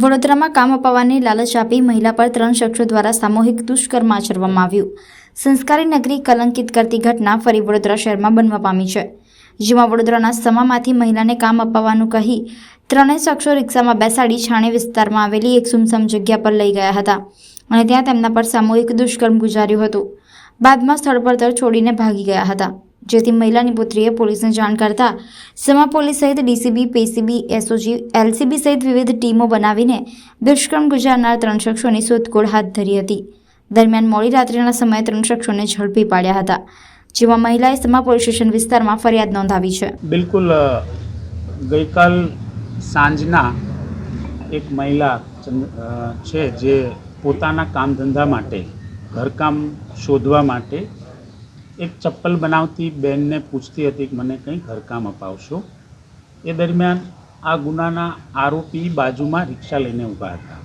વડોદરામાં કામ અપાવવાની લાલચ આપી મહિલા પર 3 શખ્સો દ્વારા સામૂહિક દુષ્કર્મ આચરવામાં આવ્યું। સંસ્કારી નગરી કલંકિત કરતી ઘટના ફરી વડોદરા શહેરમાં બનવા પામી છે, જેમાં વડોદરાના સમામાંથી મહિલાને કામ અપાવવાનું કહી 3 શખ્સો રિક્ષામાં બેસાડી છાણી વિસ્તારમાં આવેલી એક સુમસામ જગ્યા પર લઈ ગયા હતા અને ત્યાં તેમના પર સામૂહિક દુષ્કર્મ ગુજાર્યું હતું। બાદમાં સ્થળ પર છોડીને ભાગી ગયા હતા, જેથી મહિલાની પુત્રીએ પોલીસને જાણ કરતા સમા પોલીસ સહિત ડીસીબી, પીસીબી, એસઓજી, એલસીબી સહિત વિવિધ ટીમો બનાવીને દુષ્કર્મ ગુજારનાર 3 શખ્સોની શોધખોળ હાથ ધરી હતી। દરમિયાન મોડી રાત્રિના સમયે 3 શખ્સોને ઝડપી પાડ્યા હતા, જેમાં મહિલાએ સમા પોલીસ સ્ટેશન વિસ્તારમાં ફરિયાદ નોંધાવી છે। બિલકુલ ગઈકાલ સાંજના એક મહિલા છે જે પોતાના કામ ધંધા માટે ઘરકામ શોધવા માટે એક ચપ્પલ બનાવતી બેનને પૂછતી હતી કે મને કંઈ ઘરકામ અપાવશો। એ દરમિયાન આ ગુનાના આરોપી બાજુમાં રિક્ષા લઈને ઊભા હતા,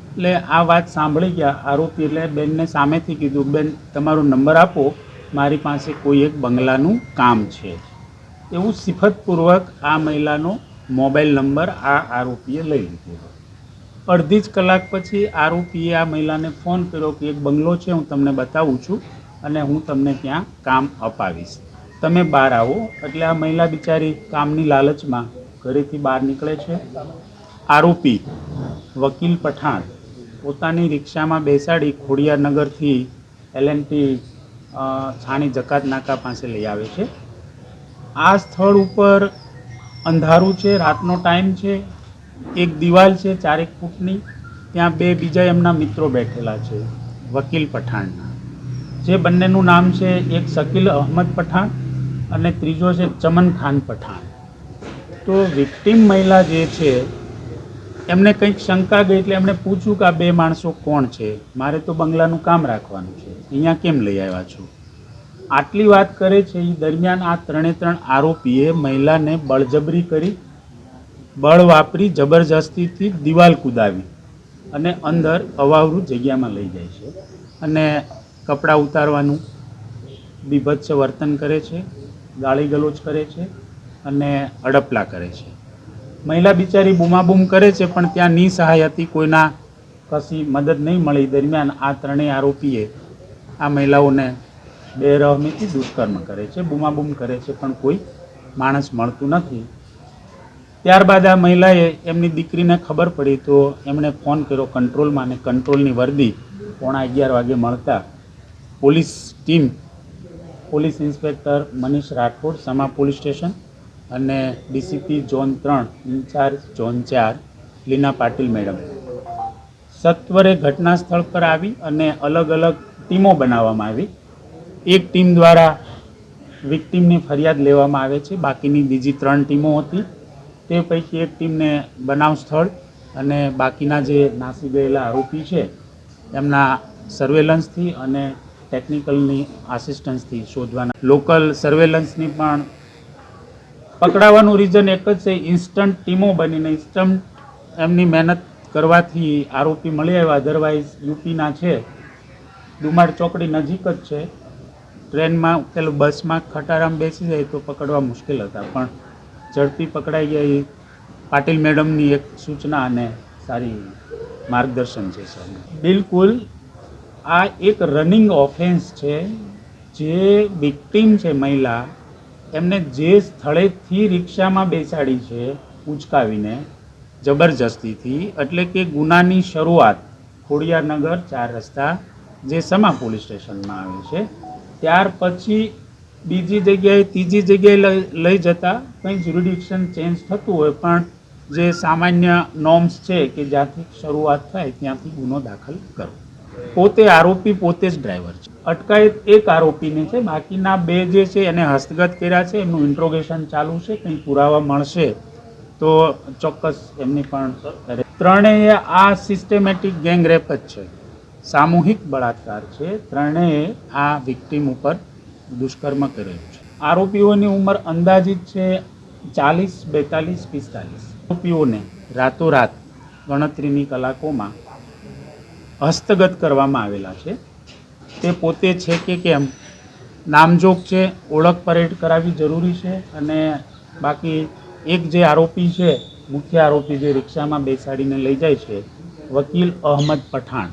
એટલે આ વાત સાંભળી ગયા આરોપી, એટલે બેનને સામેથી કીધું, બેન તમારો નંબર આપો, મારી પાસે કોઈ એક બંગલાનું કામ છે। એવું સિફતપૂર્વક આ મહિલાનો મોબાઈલ નંબર આ આરોપીએ લઈ લીધો। અડધી જ કલાક પછી આરોપીએ આ મહિલાને ફોન કર્યો કે એક બંગલો છે, હું તમને બતાવું છું અને હું તમને ત્યાં કામ અપાવીશ, તમે બહાર આવો। એટલે આ મહિલા બિચારી કામની લાલચમાં ઘરેથી બહાર નીકળે છે। આરોપી વકીલ પઠાણ પોતાની રિક્ષામાં બેસાડી ખોડિયારનગરથી એલએનટી છાણી જકાત નાકા પાસે લઈ આવે છે। આ સ્થળ ઉપર અંધારું છે, રાતનો ટાઈમ છે, એક દિવાલ છે 4 ફૂટની, ત્યાં 2 બીજા એમના મિત્રો બેઠેલા છે વકીલ પઠાણના, જે બંનેનું નામ છે એક શકીલ અહમદ પઠાણ અને ત્રીજો છે ચમન ખાન પઠાણ। તો વિક્ટિમ મહિલા જે છે એમને કંઈક શંકા ગઈ, એટલે એમણે પૂછ્યું કે આ 2 માણસો કોણ છે, મારે તો બંગલાનું કામ રાખવાનું છે, અહીંયા કેમ લઈ આવ્યા છો? આટલી વાત કરે છે એ દરમિયાન આ 3 આરોપીએ મહિલાને બળજબરી કરી, બળ વાપરી જબરજસ્તીથી દિવાલ કૂદાવી અને અંદર અવાવરૂ જગ્યામાં લઈ જાય છે અને કપડાં ઉતારવાનું બીભત્સ વર્તન કરે છે, ગાળી ગલોચ કરે છે અને અડપલા કરે છે। મહિલા બિચારી બૂમાબૂમ કરે છે, પણ ત્યાં નિસહાય હતી, કોઈના કશી મદદ નહીં મળી। દરમિયાન આ 3 આરોપીએ આ મહિલાઓને બેરહમીથી દુષ્કર્મ કરે છે, બૂમાબૂમ કરે છે, પણ કોઈ માણસ મળતું નથી। ત્યારબાદ આ મહિલાએ એમની દીકરીને ખબર પડી તો એમણે ફોન કર્યો કંટ્રોલમાં, અને કંટ્રોલની વર્દી 11:15 વાગે મળતા police team, police inspector Manish Rathod Sama police station અને DCP zone 3 incharge zone 4 Leena Patil madam સત્વરે ઘટના સ્થળ પર આવી અને અલગ અલગ ટીમો બનાવવામાં આવી। એક ટીમ દ્વારા વિક્ટિમની ફરિયાદ લેવામાં આવે છે, બાકીની બીજી 3 ટીમો હતી, તે પૈકી એક ટીમને બનાવ સ્થળ અને બાકીના જે નાસી ગયેલા આરોપી છે એમના સર્વેલન્સથી અને ટેકનિકલની આસિસ્ટન્સથી શોધવાના, લોકલ સર્વેલન્સની પણ પકડાવાનું રીઝન એક જ છે, ઇન્સ્ટન્ટ ટીમો બનીને ઇન્સ્ટન્ટ એમની મહેનત કરવાથી આરોપી મળી આવ્યા। અધરવાઇઝ યુપીના છે, ડુમાડ ચોકડી નજીક જ છે, ટ્રેનમાં પેલું બસમાં ખટારામ બેસી જાય તો પકડવા મુશ્કેલ હતા, પણ ઝડપી પકડાઈ ગયા। એ પાટીલ મેડમની એક સૂચના અને સારી માર્ગદર્શન છે સર। બિલકુલ આ એક રનિંગ ઓફેન્સ છે। જે વિક્ટિમ છે મહિલા, એમને જે સ્થળેથી રિક્ષામાં બેસાડી છે ઉચકાવીને જબરજસ્તીથી, એટલે કે ગુનાની શરૂઆત ખોડિયારનગર 4 રસ્તા જે સમા પોલીસ સ્ટેશનમાં આવે છે, ત્યાર પછી બીજી જગ્યાએ ત્રીજી જગ્યાએ લઈ જતા કંઈ જ્યુરિડિક્શન ચેન્જ થતું હોય, પણ જે સામાન્ય નોર્મ્સ છે કે જ્યાંથી શરૂઆત થાય ત્યાંથી ગુનો દાખલ કરો। પોતે આરોપી પોતે જ ડ્રાઈવર છે। અટકાયત એક આરોપીની છે, બાકીના 2 જે છે એને હસ્તગત કર્યા છે, એમનું ઇન્ટ્રોગેશન ચાલુ છે, કંઈ પુરાવા મળશે તો ચોક્કસ એમની પણ 3 આ સિસ્ટેમેટિક ગેંગ રેપ જ છે, સામૂહિક બળાત્કાર છે। 3 આ વિક્ટિમ ઉપર દુષ્કર્મ કરેલું છે। આરોપીઓની ઉંમર અંદાજિત છે 40, 42, 45। આરોપીઓને રાતોરાત ગણતરીની કલાકોમાં હસ્તગત કરવામાં આવેલા છે। તે પોતે છે કે કેમ નામજોગ છે, ઓળખ પરેડ કરાવવી જરૂરી છે. અને બાકી એક જે આરોપી છે, મુખ્ય આરોપી જે રિક્ષામાં બેસાડીને લઈ જાય છે, વકીલ અહમદ પઠાણ,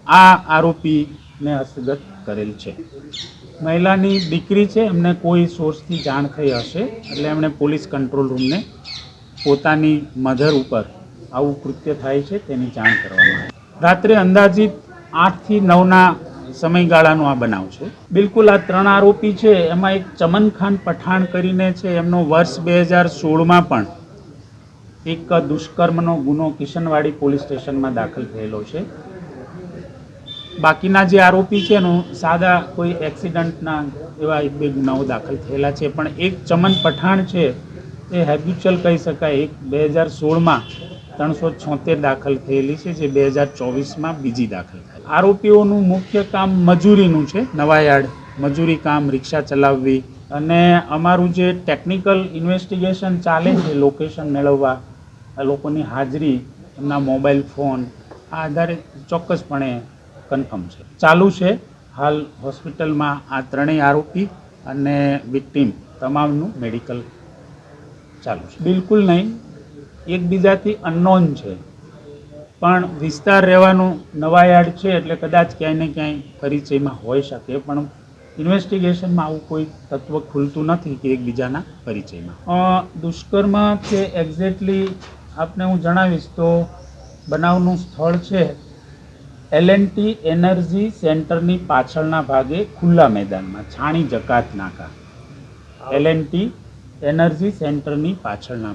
આ આરોપીને હસ્તગત કરેલ છે. મહિલાની દીકરી છે, એમને કોઈ સોર્સથી જાણ થઈ હશે એટલે એમણે પોલીસ કંટ્રોલ રૂમને પોતાની મધર ઉપર આવું કૃત્ય થાય છે તેની જાણ કરવામાં આવી. રાત્રે અંદાજિત 8 થી 9ના સમયગાળાનો આ બનાવ છે. બિલકુલ આ 3 આરોપી છે એમાં એક ચમન ખાન પઠાણ કરીને છે, એમનો વર્ષ 2016માં પણ એક દુષ્કર્મનો ગુનો કિશનવાડી પોલીસ સ્ટેશનમાં દાખલ થયેલો છે. બાકીના જે આરોપી છે એનું સાદા કોઈ એક્સિડન્ટના એવા 1-2 ગુનાઓ દાખલ થયેલા છે. પણ એક ચમન પઠાણ છે એ હેબ્યુચ્યુઅલ કહી શકાય. એક 2016માં 376 દાખલ થયેલી છે, જે 2024માં બીજી દાખલ થઈ. આરોપીઓનું મુખ્ય કામ મજૂરીનું છે, નવાયાર્ડ મજૂરી કામ, રિક્ષા ચલાવવી. અને અમારું જે ટેકનિકલ ઇન્વેસ્ટિગેશન ચાલે છે લોકેશન મેળવવા, લોકોની હાજરી, એમના મોબાઈલ ફોન, આ આધારે ચોક્કસપણે કન્ફર્મ છે, ચાલુ છે. હાલ હોસ્પિટલમાં આ 3 આરોપી અને વિક્ટીમ તમામનું મેડિકલ ચાલુ છે. બિલકુલ નહીં, એકબીજાથી અનનોન છે, પણ વિસ્તાર રહેવાનું નવાયાર્ડ છે એટલે કદાચ ક્યાંય ને ક્યાંય પરિચયમાં હોઈ શકે. પણ ઇન્વેસ્ટિગેશનમાં આવું કોઈ તત્વ ખુલતું નથી કે એકબીજાના પરિચયમાં. દુષ્કર્મ છે એક્ઝેક્ટલી આપને હું જણાવીશ તો બનાવનું સ્થળ છે L&T એનર્જી સેન્ટરની પાછળના ભાગે ખુલ્લા મેદાનમાં, છાણી જકાત નાકા. L&T એનર્જી સેન્ટરની પાછળના